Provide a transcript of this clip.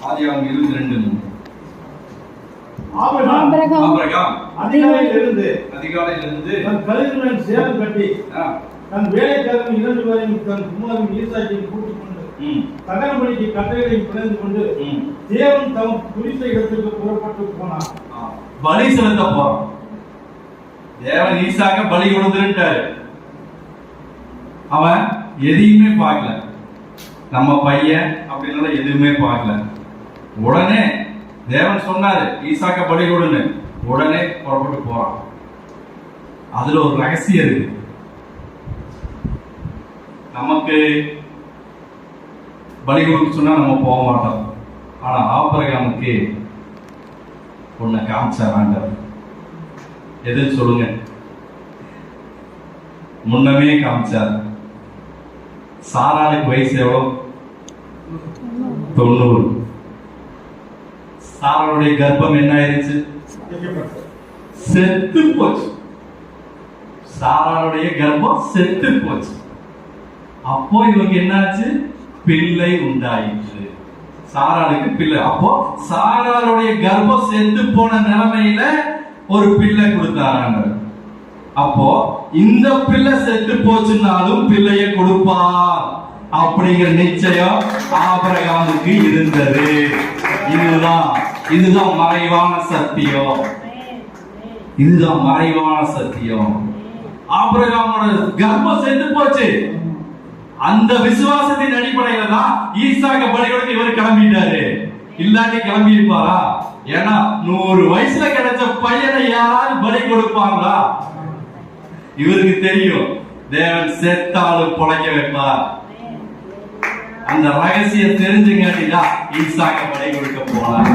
ஆதியாகமம் 22:3. ஆபிரகாம் அதிகாலையிலிருந்து தன் கழுதையுடன் சேவல் கட்டி தன் வேலைக்காரன் 2 பேரையும் தன் குமாரன் ஈசாக்கையும் கூட்டிக் கொண்டு தகனபலிக்கு கட்டைகளையும் பிணைந்து கொண்டு தேவன் தம் குறித்த இடத்திற்கு புறப்பட்டு போனார். பலி செலுத்த போறான். தேவன் ஈசாக்க பலி கொடுத்துட்டாரு. அவன் எதையுமே பார்க்கல. நம்ம பையன் அப்படின்னு எதுவுமே பார்க்கல. உடனே தேவன் சொன்னாரு ஈசாக்க பலி கொடுன்னு. உடனே புறப்பட்டு போறான். அதுல ஒரு ரகசியம் இருக்கு. நமக்கு பலி கொடுக்க சொன்னா நம்ம போக மாட்டோம். ஆனா ஆபிரகாமுக்கு ஒன்ன காமிச்சார் ஆண்டவர். எதுன்னு சொல்லுங்க. முன்னமே காமிச்சார். சாராளுக்கு வயசு எவ்வளவு? 90. சாராளுடைய கர்ப்பம் என்ன ஆயிருச்சு? செத்து போச்சு. சாராளுடைய கர்ப்பம் செத்து போச்சு. அப்போ இவங்க என்னாச்சு? பிள்ளை உண்டாயிற்று. சாராளுக்கு பிள்ளை. அப்போ சாராளுடைய கர்ப்பம் செத்து போன நிலைமையில ஒரு பிள்ளை கொடுத்தாராங்க. அப்போ இந்த பிள்ளை செத்து போச்சுன்னாலும் பிள்ளைய கொடுப்பார் அப்படிங்கிற நிச்சயம் ஆபிரகாமுக்கு இருந்தது. இதுதான் மறைவான சத்தியம். இதுதான் மறைவான சத்தியம். ஆபிரகாமோட கர்ப்பம் செத்து போச்சு. அந்த விசுவாசத்தின் அடிப்படையில தான் ஈசாக்க பலியோடு இவர் கிளம்பிட்டாரு. இல்லாட்டி கிளம்பி இருப்பாரா? ஏன்னா 100 வயசுல கிடைச்ச பையனை யாராவது பலி கொடுப்பாங்களா? இவருக்கு தெரியும் தேவன் செத்தாலும் பொழைக்க வைப்பார். அந்த ரகசியம் தெரிஞ்சுங்காட்டிதான் ஈசாக்க பலி கொடுக்க போனார்.